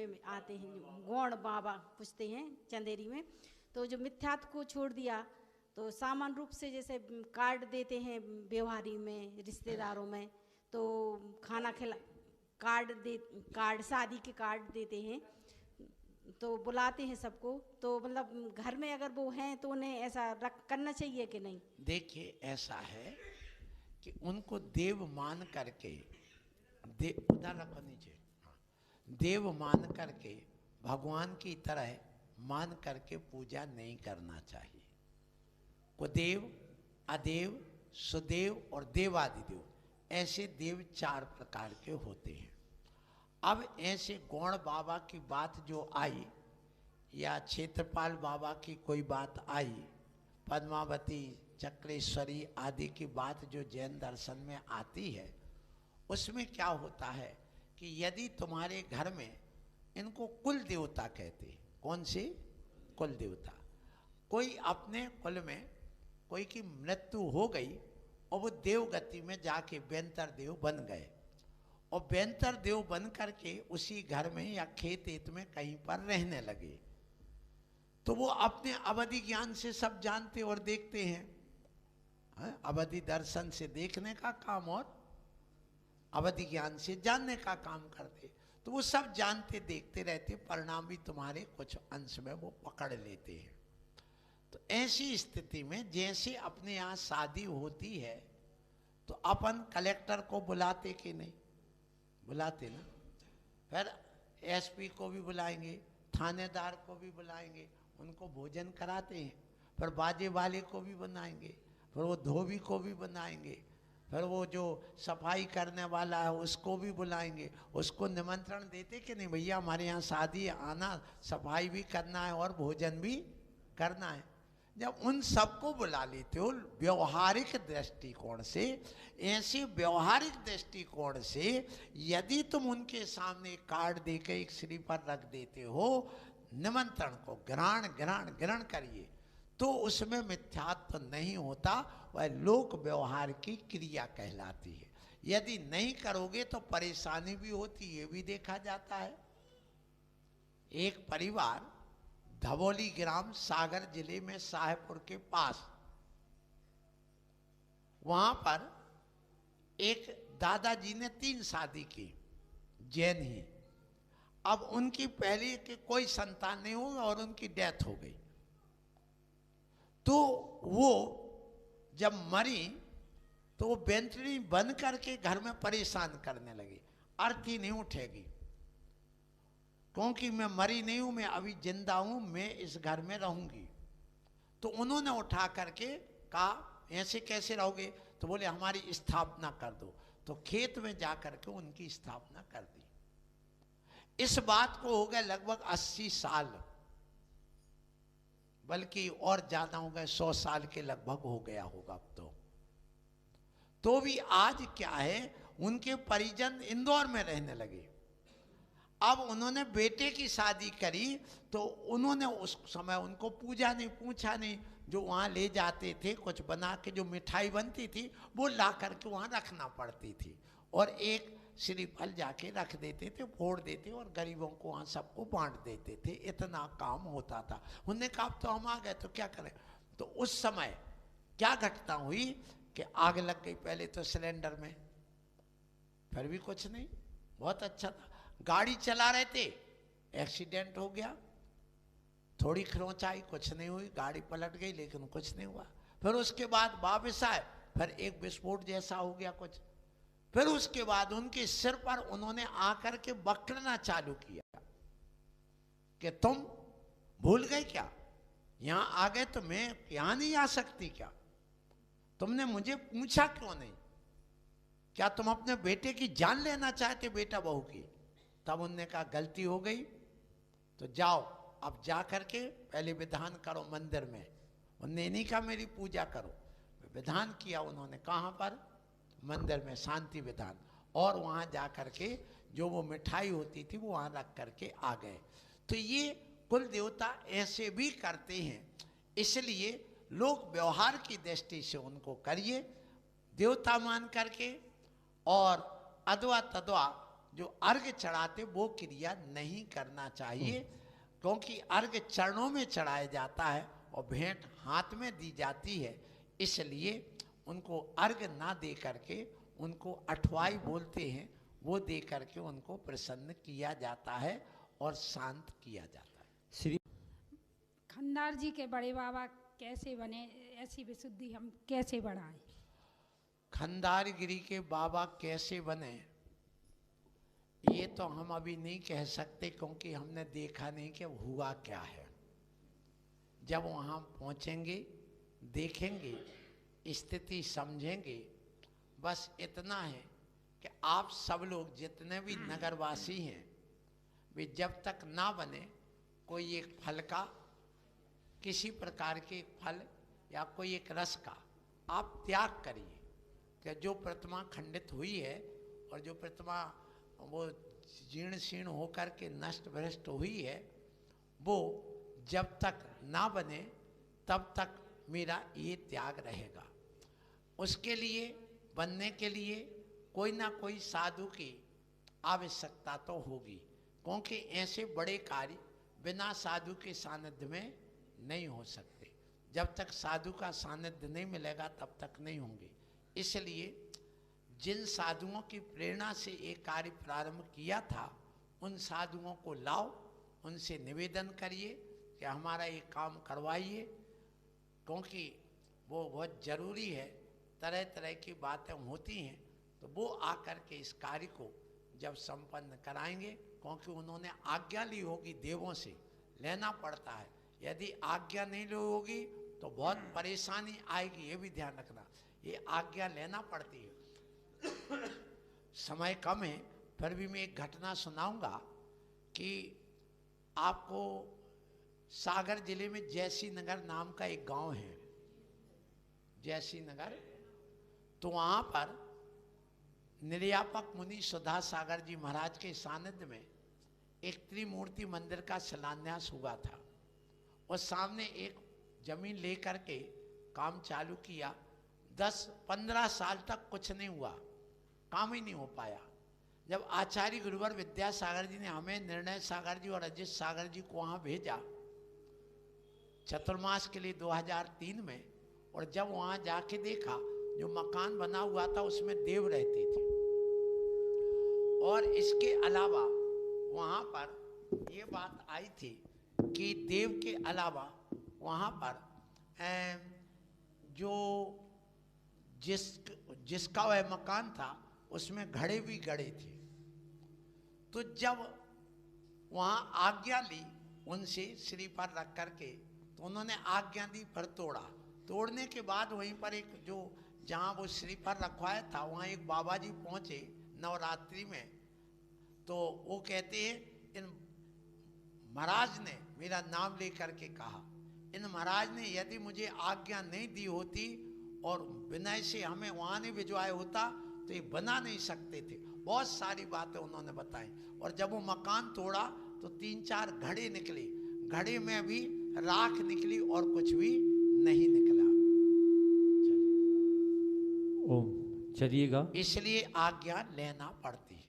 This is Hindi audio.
उसमें आते हैं गौण बाबा पूछते हैं चंदेरी में। तो जो मिथ्यात्व को छोड़ दिया तो सामान्य रूप से जैसे कार्ड देते हैं व्यवहारी में रिश्तेदारों में, तो खाना खिला कार्ड शादी के कार्ड देते हैं तो बुलाते हैं सबको। तो मतलब घर में अगर वो हैं तो उन्हें ऐसा करना चाहिए कि नहीं? देखिए ऐसा है कि उनको देव मान करके उधर रखो नीचे, देव मान करके भगवान की तरह मान करके पूजा नहीं करना चाहिए। कुदेव, अदेव, सुदेव और देवादिदेव, ऐसे देव 4 प्रकार के होते हैं। अब ऐसे गौण बाबा की बात जो आई या क्षेत्रपाल बाबा की कोई बात आई, पद्मावती, चक्रेश्वरी आदि की बात जो जैन दर्शन में आती है, उसमें क्या होता है कि यदि तुम्हारे घर में, इनको कुल देवता कहते हैं, कौन से कुल देवता, कोई अपने कुल में कोई की मृत्यु हो गई और वो देवगति में जाके बेंतर देव बन गए, और बेंतर देव बन करके उसी घर में या खेत एत में कहीं पर रहने लगे, तो वो अपने अवधि ज्ञान से सब जानते और देखते हैं। अवधि दर्शन से देखने का काम और अवधि ज्ञान से जानने का काम करते, तो वो सब जानते देखते रहते, परिणाम भी तुम्हारे कुछ अंश में वो पकड़ लेते हैं। तो ऐसी स्थिति में जैसे अपने यहाँ शादी होती है तो अपन कलेक्टर को बुलाते कि नहीं, बुलाते ना, फिर एसपी को भी बुलाएंगे, थानेदार को भी बुलाएंगे, उनको भोजन कराते हैं, फिर बाजे वाले को भी बनाएंगे, फिर वो धोबी को भी बनाएंगे, फिर वो जो सफाई करने वाला है उसको भी बुलाएंगे, उसको निमंत्रण देते कि नहीं भैया हमारे यहाँ शादी आना, सफाई भी करना है और भोजन भी करना है। जब उन सबको बुला लेते हो व्यवहारिक दृष्टिकोण से, ऐसे व्यवहारिक दृष्टिकोण से यदि तुम उनके सामने कार्ड देकर एक श्री पर रख देते हो, निमंत्रण को ग्रहण करिए, तो उसमें मिथ्यात्व नहीं होता, वह लोक व्यवहार की क्रिया कहलाती है। यदि नहीं करोगे तो परेशानी भी होती है, ये भी देखा जाता है। एक परिवार धवोली ग्राम सागर जिले में साहेबपुर के पास, वहां पर एक दादाजी ने 3 शादी की, जैन ही। अब उनकी पहली के कोई संतान नहीं हुई और उनकी डेथ हो गई, तो वो जब मरी तो वो बेंचनी बंद करके घर में परेशान करने लगी, अर्थी नहीं उठेगी क्योंकि मैं मरी नहीं हूं, मैं अभी जिंदा हूं, मैं इस घर में रहूंगी। तो उन्होंने उठा करके कहा ऐसे कैसे रहोगे, तो बोले हमारी स्थापना कर दो, तो खेत में जा करके उनकी स्थापना कर दी। इस बात को हो गए लगभग 80 साल, बल्कि और ज्यादा हो गए, 100 साल के लगभग हो गया होगा अब तो भी आज क्या है, उनके परिजन इंदौर में रहने लगे। अब उन्होंने बेटे की शादी करी तो उन्होंने उस समय उनको पूजा नहीं, पूछा नहीं, जो वहाँ ले जाते थे कुछ बना के, जो मिठाई बनती थी वो ला करके वहाँ रखना पड़ती थी, और एक श्रीफल जाके रख देते थे, फोड़ देते और गरीबों को वहाँ सबको बांट देते थे, इतना काम होता था। उन्होंने कहा अब तो हम आ गए तो क्या करें। तो उस समय क्या घटना हुई कि आग लग गई, पहले तो सिलेंडर में, फिर भी कुछ नहीं, बहुत अच्छा था। गाड़ी चला रहे थे, एक्सीडेंट हो गया, थोड़ी खरोंच आई, कुछ नहीं हुई, गाड़ी पलट गई लेकिन कुछ नहीं हुआ। फिर उसके बाद वापस आए, फिर एक विस्फोट जैसा हो गया कुछ, फिर उसके बाद उनके सिर पर उन्होंने आकर के बकरना चालू किया कि तुम भूल गए क्या, यहां आ गए तो मैं यहां नहीं आ सकती क्या, तुमने मुझे पूछा क्यों नहीं, क्या तुम अपने बेटे की जान लेना चाहते, बेटा बहू की। तब उनने कहा गलती हो गई, तो जाओ अब जा करके पहले विधान करो मंदिर में। उनने नहीं कहा मेरी पूजा करो, विधान किया उन्होंने, कहाँ पर, मंदिर में, शांति विधान, और वहाँ जा करके जो वो मिठाई होती थी वो वहाँ रख करके आ गए। तो ये कुल देवता ऐसे भी करते हैं, इसलिए लोग व्यवहार की दृष्टि से उनको करिए देवता मान करके, और अदवा तदवा जो अर्घ चढ़ाते वो क्रिया नहीं करना चाहिए, क्योंकि अर्घ चरणों में चढ़ाया जाता है और भेंट हाथ में दी जाती है। इसलिए उनको अर्घ ना दे करके उनको अठवाई बोलते हैं, वो दे करके उनको प्रसन्न किया जाता है और शांत किया जाता है। श्री खंडार जी के बड़े बाबा कैसे बने, ऐसी विशुद्धि हम कैसे बढ़ाएं? खंडारगिरी के बाबा कैसे बने ये तो हम अभी नहीं कह सकते, क्योंकि हमने देखा नहीं कि हुआ क्या है। जब वहाँ पहुँचेंगे, देखेंगे, स्थिति समझेंगे। बस इतना है कि आप सब लोग जितने भी नगरवासी हैं, वे जब तक ना बने कोई एक फल का, किसी प्रकार के फल या कोई एक रस का आप त्याग करिए। कि जो प्रतिमा खंडित हुई है और जो प्रतिमा वो जीर्ण शीर्ण होकर के नष्ट भ्रष्ट हुई है, वो जब तक ना बने तब तक मेरा ये त्याग रहेगा। उसके लिए, बनने के लिए कोई ना कोई साधु की आवश्यकता तो होगी, क्योंकि ऐसे बड़े कार्य बिना साधु के सानिध्य में नहीं हो सकते। जब तक साधु का सानिध्य नहीं मिलेगा तब तक नहीं होंगे। इसलिए जिन साधुओं की प्रेरणा से एक कार्य प्रारंभ किया था, उन साधुओं को लाओ, उनसे निवेदन करिए कि हमारा ये काम करवाइए, क्योंकि वो बहुत ज़रूरी है। तरह तरह की बातें होती हैं, तो वो आकर के इस कार्य को जब संपन्न कराएंगे, क्योंकि उन्होंने आज्ञा ली होगी, देवों से लेना पड़ता है। यदि आज्ञा नहीं ली होगी तो बहुत परेशानी आएगी, ये भी ध्यान रखना। ये आज्ञा लेना पड़ती है। समय कम है, फिर भी मैं एक घटना सुनाऊंगा कि आपको सागर जिले में जैसी नगर नाम का एक गांव है, जैसी नगर। तो वहाँ पर निर्यापक मुनि सुधा सागर जी महाराज के सानिध्य में एक त्रिमूर्ति मंदिर का शिलान्यास हुआ था। और सामने एक जमीन लेकर के काम चालू किया। 10-15 साल तक कुछ नहीं हुआ, काम ही नहीं हो पाया। जब आचार्य गुरुवर विद्यासागर जी ने हमें, निर्णय सागर जी और अजित सागर जी को वहाँ भेजा चतुर्मास के लिए 2003 में, और जब वहाँ जाके देखा जो मकान बना हुआ था उसमें देव रहते थे। और इसके अलावा वहाँ पर ये बात आई थी कि देव के अलावा वहाँ पर जो जिसका वह मकान था उसमें घड़े भी गड़े थे। तो जब वहाँ आज्ञा ली उनसे सिर पर रख करके, तो उन्होंने आज्ञा दी, पर तोड़ा। तोड़ने के बाद वहीं पर एक जो जहाँ वो सिर पर रखवाया था, वहाँ एक बाबा जी पहुँचे नवरात्रि में। तो वो कहते हैं, इन महाराज ने मेरा नाम लेकर के कहा, इन महाराज ने यदि मुझे आज्ञा नहीं दी होती और विनय से हमें वहाँ नहीं भिजवाया होता तो ये बना नहीं सकते थे। बहुत सारी बातें उन्होंने बताई। और जब वो मकान तोड़ा तो 3-4 घड़े निकले, घड़े में भी राख निकली और कुछ भी नहीं निकला। ओम, चलिएगा। इसलिए आज्ञा लेना पड़ती है।